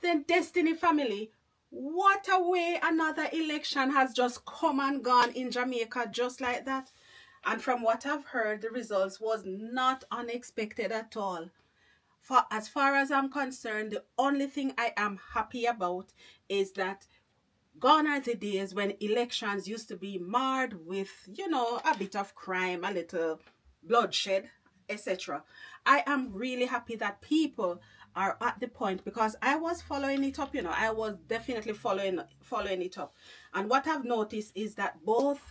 Then Destiny family, what a way another election has just come and gone in Jamaica just like that. And from what I've heard, the results was not unexpected at all. For as far as I'm concerned, the only thing I am happy about is that gone are the days when elections used to be marred with, a bit of crime, a little bloodshed, etc. I am really happy that people are at the point, because I was following it up, I was definitely following it up. And what I've noticed is that both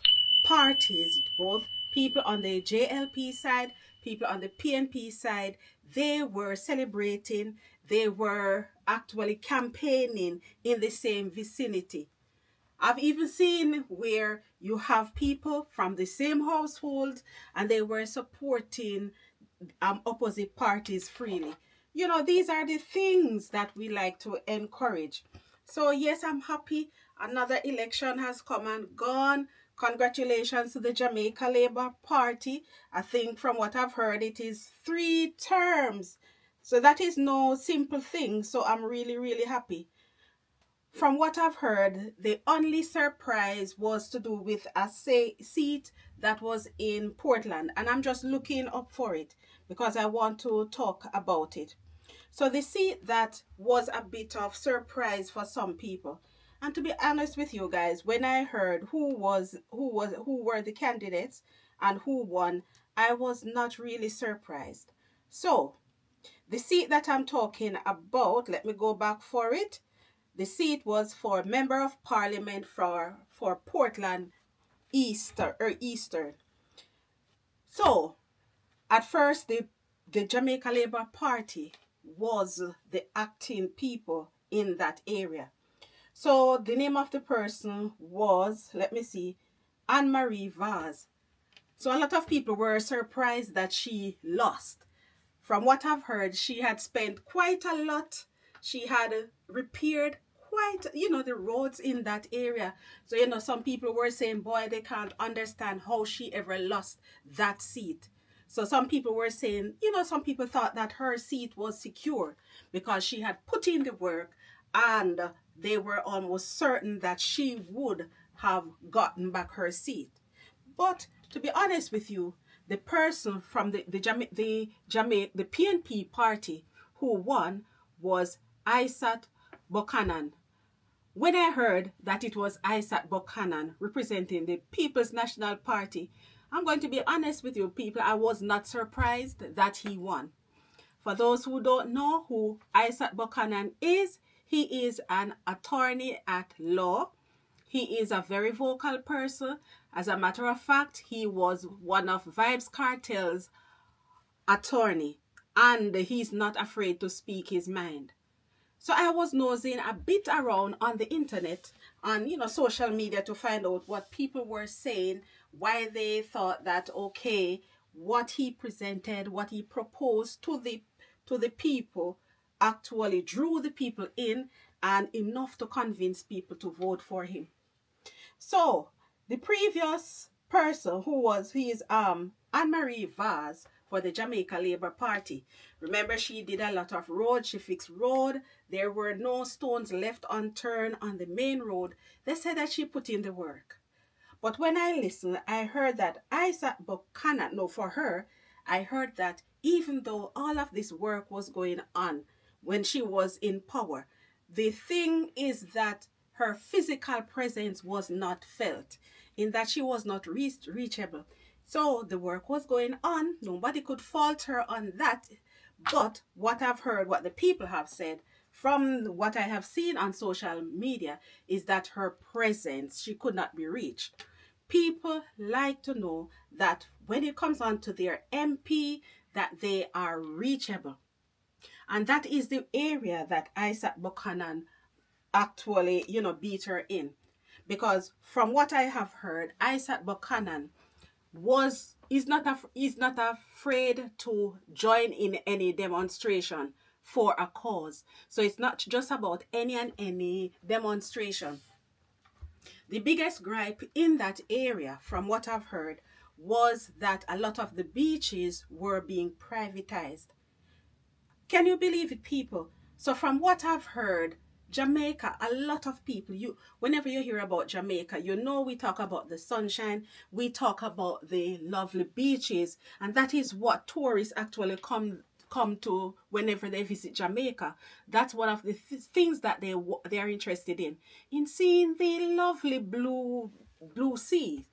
parties, both people on the JLP side, people on the PNP side, they were celebrating, they were actually campaigning in the same vicinity. I've even seen where you have people from the same household and they were supporting opposite parties freely. These are the things that we like to encourage. So yes, I'm happy. Another election has come and gone. Congratulations to the Jamaica Labour Party. I think from what I've heard, it is 3 terms. So that is no simple thing. So I'm really, really happy. From what I've heard, the only surprise was to do with a seat that was in Portland. And I'm just looking up for it because I want to talk about it. So the seat that was a bit of surprise for some people. And to be honest with you guys, when I heard who were the candidates and who won, I was not really surprised. So the seat that I'm talking about, let me go back for it. The seat was for Member of Parliament for Portland Eastern. So, at first, the Jamaica Labour Party was the acting people in that area. So, the name of the person was, let me see, Anne-Marie Vaz. So, a lot of people were surprised that she lost. From what I've heard, she had spent quite a lot. She had repaired quite, the roads in that area. So, some people were saying, boy, they can't understand how she ever lost that seat. So some people were saying, some people thought that her seat was secure because she had put in the work and they were almost certain that she would have gotten back her seat. But to be honest with you, the person from the PNP party who won was ISAT Buchanan. When I heard that it was ISAT Buchanan representing the People's National Party, I'm going to be honest with you people, I was not surprised that he won. For those who don't know who ISAT Buchanan is, he is an attorney at law. He is a very vocal person. As a matter of fact, he was one of Vybz Kartel's attorney, and he's not afraid to speak his mind. So I was nosing a bit around on the internet, on social media, to find out what people were saying, why they thought that okay, what he presented, what he proposed to the people actually drew the people in and enough to convince people to vote for him. So the previous person he is Anne-Marie Vaz for the Jamaica Labour Party. Remember, she did a lot of road. She fixed road. There were no stones left unturned on the main road. They said that she put in the work. But when I listened, I heard that ISAT Buchanan, no, for her, I heard that even though all of this work was going on when she was in power, the thing is that her physical presence was not felt, in that she was not reachable. So the work was going on. Nobody could fault her on that. But what I've heard, what the people have said, from what I have seen on social media, is that her presence, she could not be reached. People like to know that when it comes on to their MP, that they are reachable. And that is the area that ISAT Buchanan actually, beat her in. Because from what I have heard, ISAT Buchanan is not afraid to join in any demonstration for a cause. So it's not just about any demonstration. The biggest gripe in that area, from what I've heard, was that a lot of the beaches were being privatized. Can you believe it, people? So from what I've heard, Jamaica, a lot of people, whenever you hear about Jamaica, we talk about the sunshine, we talk about the lovely beaches, and that is what tourists actually come to whenever they visit Jamaica. That's one of the things that they are interested in seeing the lovely blue sea.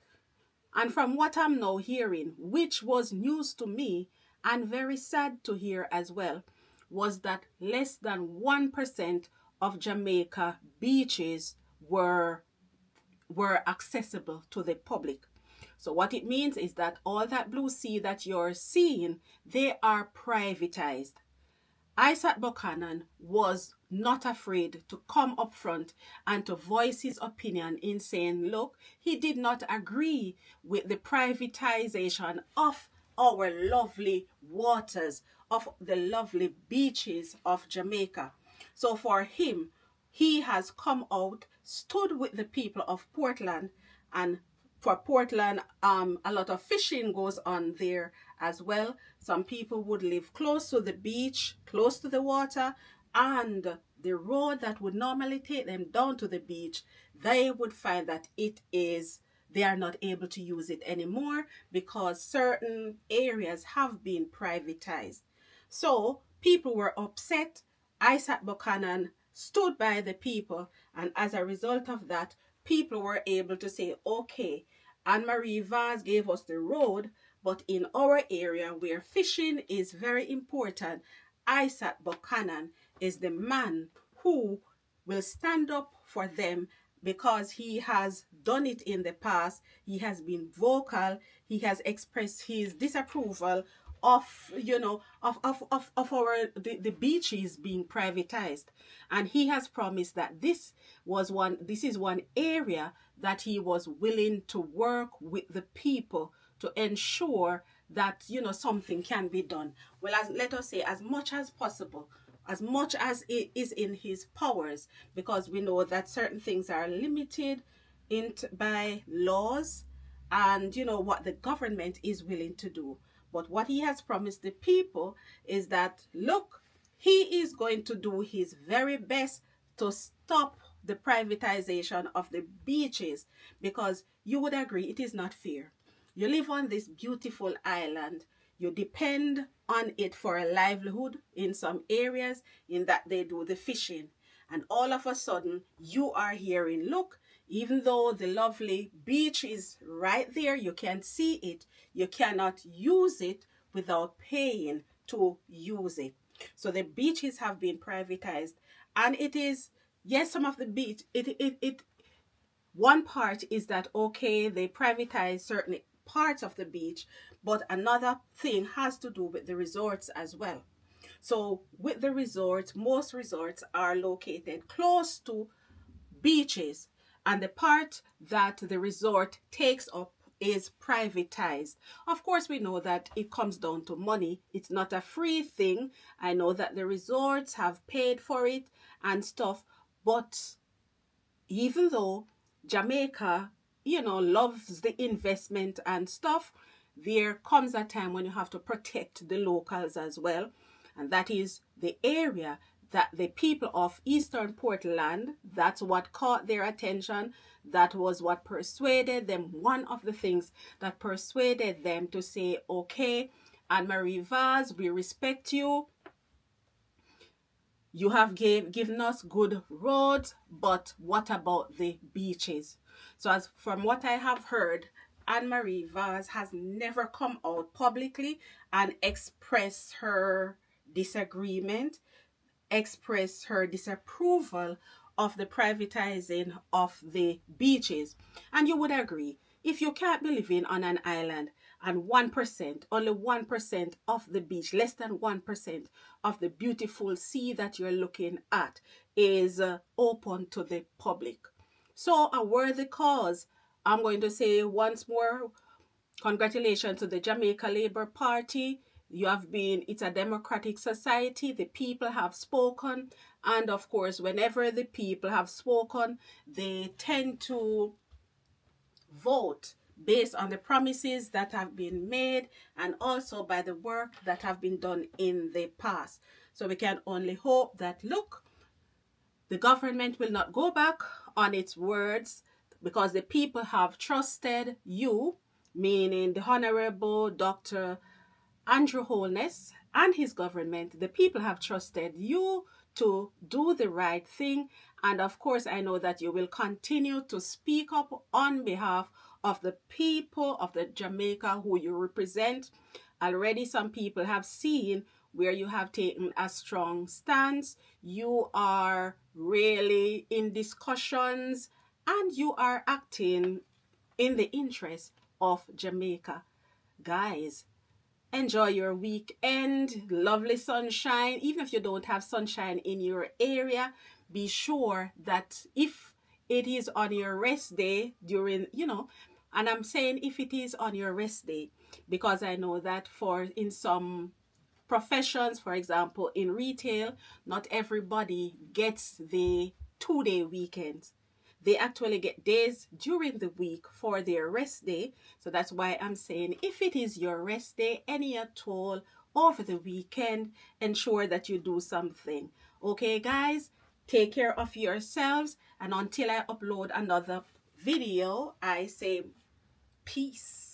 And from what I'm now hearing, which was news to me and very sad to hear as well, was that less than 1% of Jamaica beaches were accessible to the public. So what it means is that all that blue sea that you're seeing, they are privatized. ISAT Buchanan was not afraid to come up front and to voice his opinion in saying, look, he did not agree with the privatization of our lovely waters, of the lovely beaches of Jamaica. So for him, he has come out, stood with the people of Portland, and for Portland, a lot of fishing goes on there as well. Some people would live close to the beach, close to the water, and the road that would normally take them down to the beach, they would find that they are not able to use it anymore because certain areas have been privatized. So people were upset. ISAT Buchanan stood by the people, and as a result of that, people were able to say, okay, Anne-Marie Vaz gave us the road, but in our area where fishing is very important, ISAT Buchanan is the man who will stand up for them because he has done it in the past. He has been vocal. He has expressed his disapproval of our the beaches being privatized, and he has promised that this is one area that he was willing to work with the people to ensure that something can be done. Well, let us say, as much as possible, as much as it is in his powers, because we know that certain things are limited by laws and what the government is willing to do. But what he has promised the people is that, look, he is going to do his very best to stop the privatization of the beaches, because you would agree it is not fair. You live on this beautiful island. You depend on it for a livelihood in some areas, in that they do the fishing. And all of a sudden, you are hearing, look, even though the lovely beach is right there, you can see it, you cannot use it without paying to use it. So the beaches have been privatized. And it is, yes, some of the beach, one part is that, okay, they privatize certain parts of the beach, but another thing has to do with the resorts as well. So with the resorts, most resorts are located close to beaches, and the part that the resort takes up is privatized. Of course, we know that it comes down to money. It's not a free thing. I know that the resorts have paid for it and stuff, but even though Jamaica, loves the investment and stuff, there comes a time when you have to protect the locals as well. And that is the area that the people of Eastern Portland, that's what caught their attention. That was what persuaded them. One of the things that persuaded them to say, okay, Anne-Marie Vaz, we respect you. You have given us good roads, but what about the beaches? So as from what I have heard, Anne-Marie Vaz has never come out publicly and expressed her disagreement, expressed her disapproval of the privatizing of the beaches. And you would agree, if you can't be living on an island and 1%, only 1% of the beach, less than 1% of the beautiful sea that you're looking at is open to the public. So a worthy cause. I'm going to say once more, congratulations to the Jamaica Labour Party. It's a democratic society. The people have spoken. And of course, whenever the people have spoken, they tend to vote based on the promises that have been made and also by the work that have been done in the past. So we can only hope that, look, The government will not go back on its words because the people have trusted you, meaning the Honorable Dr. Andrew Holness and his government. The people have trusted you to do the right thing. And of course, I know that you will continue to speak up on behalf of the people of the Jamaica who you represent. Already some people have seen where you have taken a strong stance. You are really in discussions and you are acting in the interest of Jamaica. Guys, enjoy your weekend, lovely sunshine. Even if you don't have sunshine in your area, be sure that if it is on your rest day during, and I'm saying if it is on your rest day, because I know that for in some professions, for example, in retail, not everybody gets the 2-day weekends. They actually get days during the week for their rest day. So that's why I'm saying if it is your rest day, any at all over the weekend, ensure that you do something. Okay, guys, take care of yourselves. And until I upload another video, I say peace.